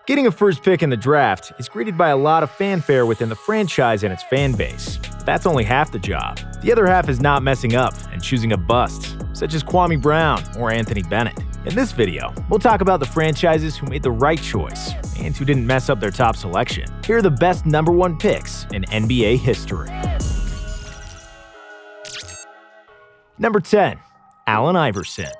Getting a first pick in the draft is greeted by a lot of fanfare within the franchise and its fan base. But that's only half the job. The other half is not messing up and choosing a bust, such as Kwame Brown or Anthony Bennett. In this video, we'll talk about the franchises who made the right choice and who didn't mess up their top selection. Here are the best number 1 picks in NBA history. Number 10. Allen Iverson.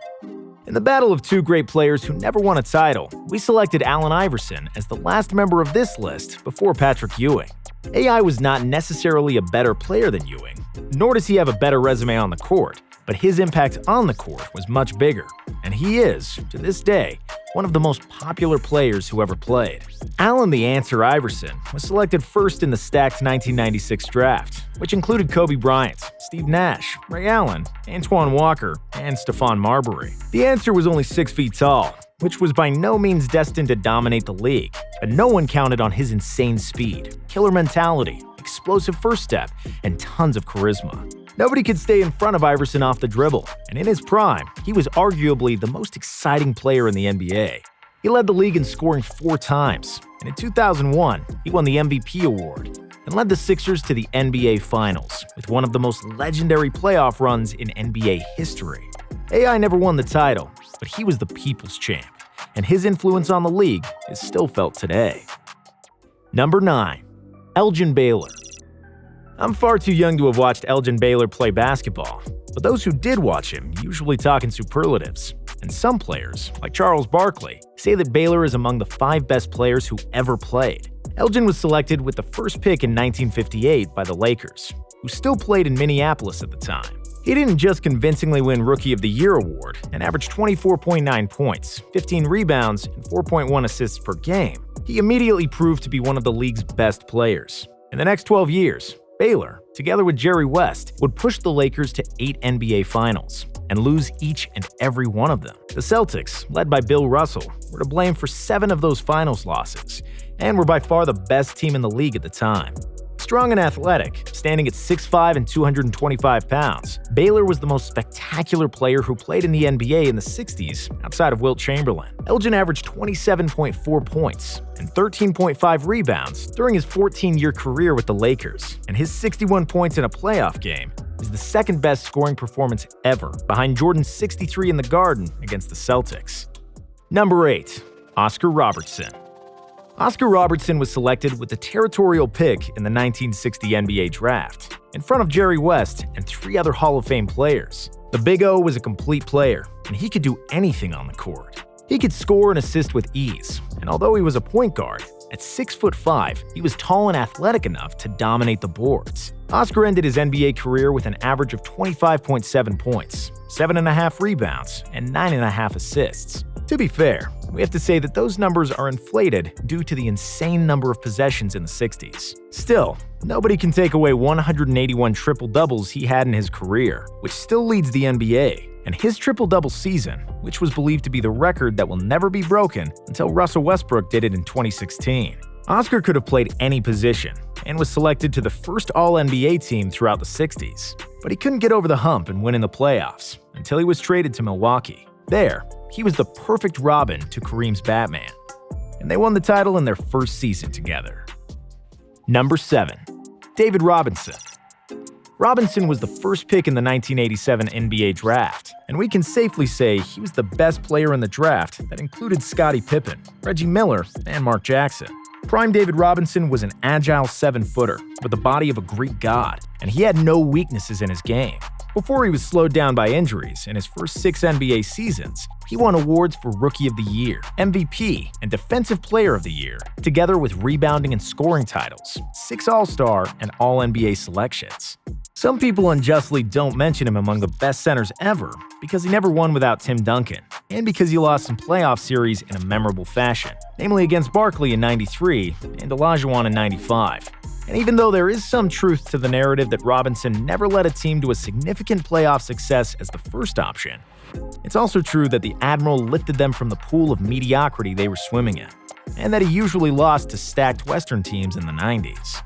In the battle of two great players who never won a title, we selected Allen Iverson as the last member of this list before Patrick Ewing. AI was not necessarily a better player than Ewing, nor does he have a better resume on the court, but his impact on the court was much bigger, and he is, to this day, one of the most popular players who ever played. Allen the Answer Iverson was selected first in the stacked 1996 draft, which included Kobe Bryant, Steve Nash, Ray Allen, Antoine Walker, and Stephon Marbury. The Answer was only 6 feet tall, which was by no means destined to dominate the league, but no one counted on his insane speed, killer mentality, explosive first step, and tons of charisma. Nobody could stay in front of Iverson off the dribble, and in his prime, he was arguably the most exciting player in the NBA. He led the league in scoring 4 times, and in 2001, he won the MVP award and led the Sixers to the NBA Finals with one of the most legendary playoff runs in NBA history. AI never won the title, but he was the people's champ, and his influence on the league is still felt today. Number 9. Elgin Baylor. I'm far too young to have watched Elgin Baylor play basketball, but those who did watch him usually talk in superlatives. And some players, like Charles Barkley, say that Baylor is among the 5 best players who ever played. Elgin was selected with the first pick in 1958 by the Lakers, who still played in Minneapolis at the time. He didn't just convincingly win Rookie of the Year award and averaged 24.9 points, 15 rebounds, and 4.1 assists per game. He immediately proved to be one of the league's best players. In the next 12 years, Baylor, together with Jerry West, would push the Lakers to 8 NBA Finals and lose each and every one of them. The Celtics, led by Bill Russell, were to blame for 7 of those finals losses and were by far the best team in the league at the time. Strong and athletic, standing at 6'5" and 225 pounds, Baylor was the most spectacular player who played in the NBA in the 60s outside of Wilt Chamberlain. Elgin averaged 27.4 points and 13.5 rebounds during his 14-year career with the Lakers, and his 61 points in a playoff game is the second best scoring performance ever, behind Jordan's 63 in the Garden against the Celtics. Number 8. Oscar Robertson. Oscar Robertson was selected with the territorial pick in the 1960 NBA Draft, in front of Jerry West and 3 other Hall of Fame players. The Big O was a complete player, and he could do anything on the court. He could score and assist with ease, and although he was a point guard, at 6'5", he was tall and athletic enough to dominate the boards. Oscar ended his NBA career with an average of 25.7 points, 7.5 rebounds, and 9.5 assists. To be fair, we have to say that those numbers are inflated due to the insane number of possessions in the 60s. Still, nobody can take away 181 triple-doubles he had in his career, which still leads the NBA. And his triple-double season, which was believed to be the record that will never be broken until Russell Westbrook did it in 2016. Oscar could have played any position and was selected to the first All-NBA team throughout the 60s. But he couldn't get over the hump and win in the playoffs until he was traded to Milwaukee. There, he was the perfect Robin to Kareem's Batman, and they won the title in their first season together. Number 7. David Robinson. Robinson was the first pick in the 1987 NBA Draft, and we can safely say he was the best player in the draft that included Scottie Pippen, Reggie Miller, and Mark Jackson. Prime David Robinson was an agile 7-footer with the body of a Greek god, and he had no weaknesses in his game. Before he was slowed down by injuries in his first 6 NBA seasons, he won awards for Rookie of the Year, MVP, and Defensive Player of the Year, together with rebounding and scoring titles, 6 All-Star and All-NBA selections. Some people unjustly don't mention him among the best centers ever because he never won without Tim Duncan, and because he lost some playoff series in a memorable fashion, namely against Barkley in '93 and Olajuwon in '95. And even though there is some truth to the narrative that Robinson never led a team to a significant playoff success as the first option, it's also true that the Admiral lifted them from the pool of mediocrity they were swimming in, and that he usually lost to stacked Western teams in the 90s.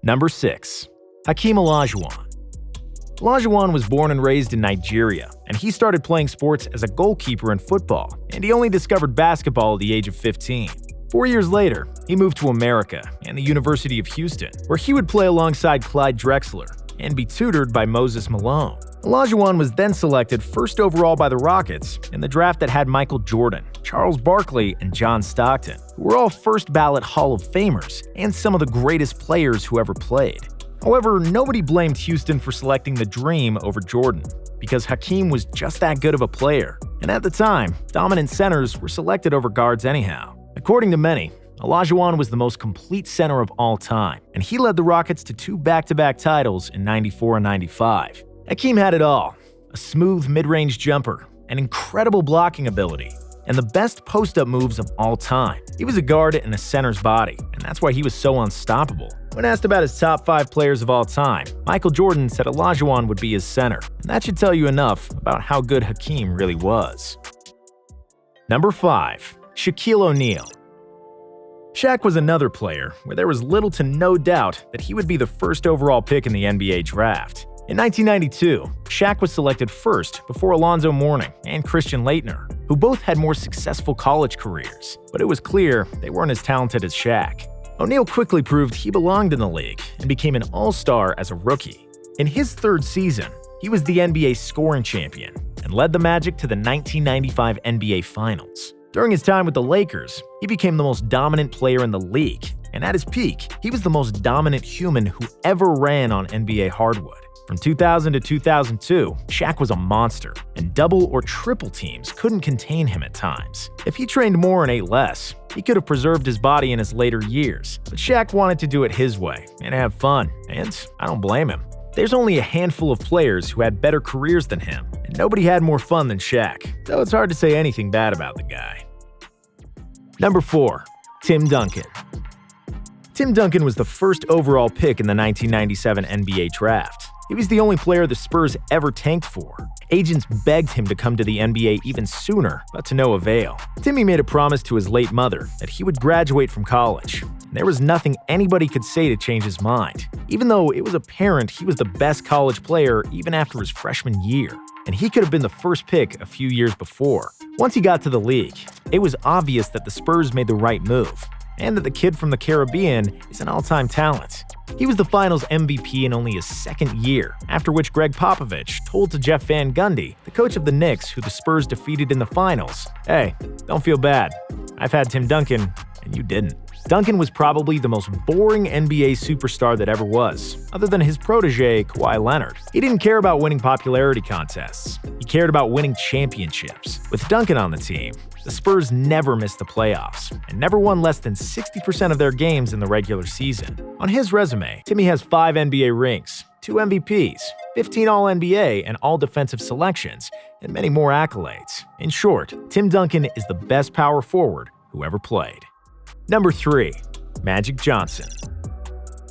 Number 6. Hakeem Olajuwon. Olajuwon was born and raised in Nigeria, and he started playing sports as a goalkeeper in football, and he only discovered basketball at the age of 15. 4 years later, he moved to America and the University of Houston, where he would play alongside Clyde Drexler and be tutored by Moses Malone. Olajuwon was then selected first overall by the Rockets in the draft that had Michael Jordan, Charles Barkley, and John Stockton, who were all first-ballot Hall of Famers and some of the greatest players who ever played. However, nobody blamed Houston for selecting the Dream over Jordan, because Hakeem was just that good of a player, and at the time, dominant centers were selected over guards anyhow. According to many, Olajuwon was the most complete center of all time, and he led the Rockets to 2 back-to-back titles in '94 and '95. Hakeem had it all: a smooth mid-range jumper, an incredible blocking ability, and the best post-up moves of all time. He was a guard in a center's body, and that's why he was so unstoppable. When asked about his top 5 players of all time, Michael Jordan said Olajuwon would be his center, and that should tell you enough about how good Hakeem really was. Number 5. Shaquille O'Neal. Shaq was another player where there was little to no doubt that he would be the first overall pick in the NBA draft. In 1992, Shaq was selected first before Alonzo Mourning and Christian Laettner, who both had more successful college careers, but it was clear they weren't as talented as Shaq. O'Neal quickly proved he belonged in the league and became an all-star as a rookie. In his 3rd season, he was the NBA scoring champion and led the Magic to the 1995 NBA Finals. During his time with the Lakers, he became the most dominant player in the league, and at his peak, he was the most dominant human who ever ran on NBA hardwood. From 2000 to 2002, Shaq was a monster, and double or triple teams couldn't contain him at times. If he trained more and ate less, he could have preserved his body in his later years, but Shaq wanted to do it his way and have fun, and I don't blame him. There's only a handful of players who had better careers than him, and nobody had more fun than Shaq, though it's hard to say anything bad about the guy. Number 4. Tim Duncan. Tim Duncan was the first overall pick in the 1997 NBA Draft. He was the only player the Spurs ever tanked for. Agents begged him to come to the NBA even sooner, but to no avail. Timmy made a promise to his late mother that he would graduate from college. There was nothing anybody could say to change his mind, even though it was apparent he was the best college player even after his freshman year, and he could have been the first pick a few years before. Once he got to the league, it was obvious that the Spurs made the right move, and that the kid from the Caribbean is an all-time talent. He was the Finals MVP in only his 2nd year, after which Greg Popovich told to Jeff Van Gundy, the coach of the Knicks who the Spurs defeated in the Finals, "Hey, don't feel bad. I've had Tim Duncan, and you didn't." Duncan was probably the most boring NBA superstar that ever was, other than his protege, Kawhi Leonard. He didn't care about winning popularity contests. He cared about winning championships. With Duncan on the team, the Spurs never missed the playoffs and never won less than 60% of their games in the regular season. On his resume, Timmy has 5 NBA rings, 2 MVPs, 15 All-NBA and All-Defensive selections, and many more accolades. In short, Tim Duncan is the best power forward who ever played. Number 3. Magic Johnson.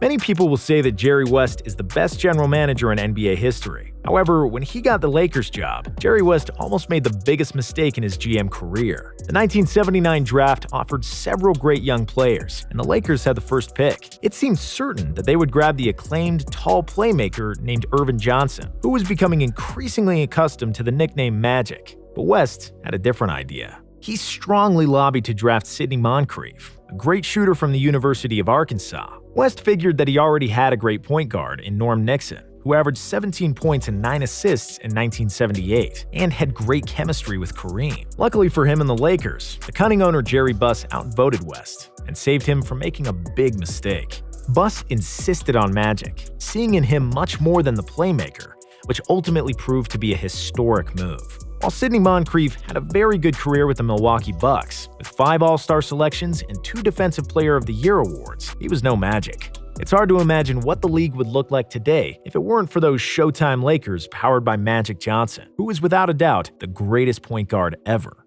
Many people will say that Jerry West is the best general manager in NBA history. However, when he got the Lakers job, Jerry West almost made the biggest mistake in his GM career. The 1979 draft offered several great young players, and the Lakers had the first pick. It seemed certain that they would grab the acclaimed tall playmaker named Earvin Johnson, who was becoming increasingly accustomed to the nickname Magic. But West had a different idea. He strongly lobbied to draft Sidney Moncrief, a great shooter from the University of Arkansas. West figured that he already had a great point guard in Norm Nixon, who averaged 17 points and 9 assists in 1978, and had great chemistry with Kareem. Luckily for him and the Lakers, the cunning owner Jerry Buss outvoted West and saved him from making a big mistake. Buss insisted on Magic, seeing in him much more than the playmaker, which ultimately proved to be a historic move. While Sidney Moncrief had a very good career with the Milwaukee Bucks, with 5 All-Star selections and 2 Defensive Player of the Year awards, he was no Magic. It's hard to imagine what the league would look like today if it weren't for those Showtime Lakers powered by Magic Johnson, who is without a doubt the greatest point guard ever.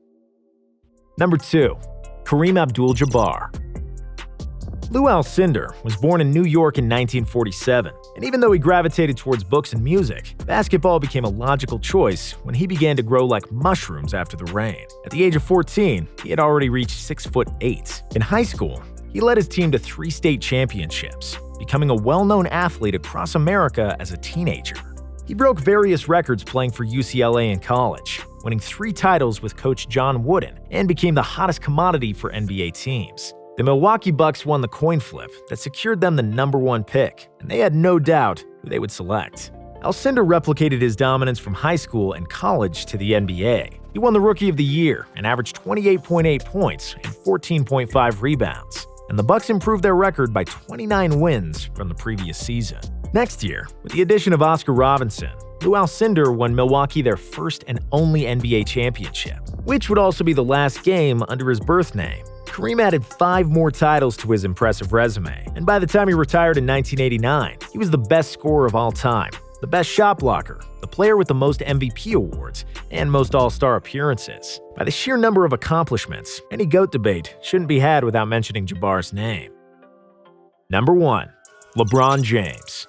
Number 2. Kareem Abdul-Jabbar. Lou Alcindor was born in New York in 1947, and even though he gravitated towards books and music, basketball became a logical choice when he began to grow like mushrooms after the rain. At the age of 14, he had already reached 6'8". In high school, he led his team to 3 state championships, becoming a well-known athlete across America as a teenager. He broke various records playing for UCLA in college, winning 3 titles with coach John Wooden, and became the hottest commodity for NBA teams. The Milwaukee Bucks won the coin flip that secured them the #1 pick, and they had no doubt who they would select. Alcindor replicated his dominance from high school and college to the NBA. He won the Rookie of the Year and averaged 28.8 points and 14.5 rebounds, and the Bucks improved their record by 29 wins from the previous season. Next year, with the addition of Oscar Robinson, Lou Alcindor won Milwaukee their first and only NBA championship, which would also be the last game under his birth name. Kareem added 5 more titles to his impressive resume, and by the time he retired in 1989, he was the best scorer of all time, the best shot blocker, the player with the most MVP awards, and most All-Star appearances. By the sheer number of accomplishments, any GOAT debate shouldn't be had without mentioning Jabbar's name. Number 1. LeBron James.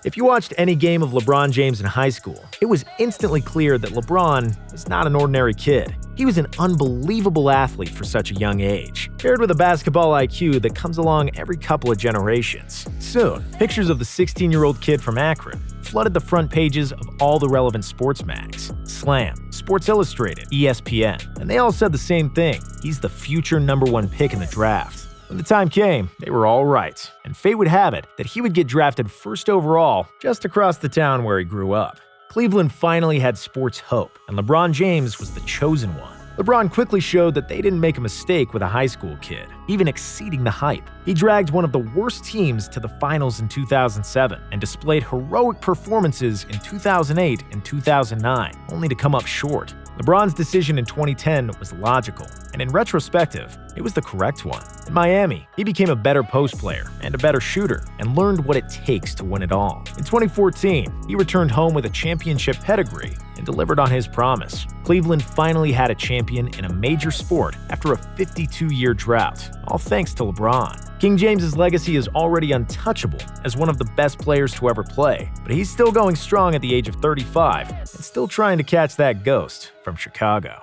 If you watched any game of LeBron James in high school, it was instantly clear that LeBron was not an ordinary kid. He was an unbelievable athlete for such a young age, paired with a basketball IQ that comes along every couple of generations. Soon, pictures of the 16-year-old kid from Akron flooded the front pages of all the relevant sports mags: Slam, Sports Illustrated, ESPN, and they all said the same thing: he's the future #1 pick in the draft. When the time came, they were all right, and fate would have it that he would get drafted first overall just across the town where he grew up. Cleveland finally had sports hope, and LeBron James was the chosen one. LeBron quickly showed that they didn't make a mistake with a high school kid, even exceeding the hype. He dragged one of the worst teams to the finals in 2007 and displayed heroic performances in 2008 and 2009, only to come up short. LeBron's decision in 2010 was logical, and in retrospective, it was the correct one. In Miami, he became a better post player and a better shooter, and learned what it takes to win it all. In 2014, he returned home with a championship pedigree and delivered on his promise. Cleveland finally had a champion in a major sport after a 52-year drought, all thanks to LeBron. King James's legacy is already untouchable as one of the best players to ever play, but he's still going strong at the age of 35 and still trying to catch that ghost from Chicago.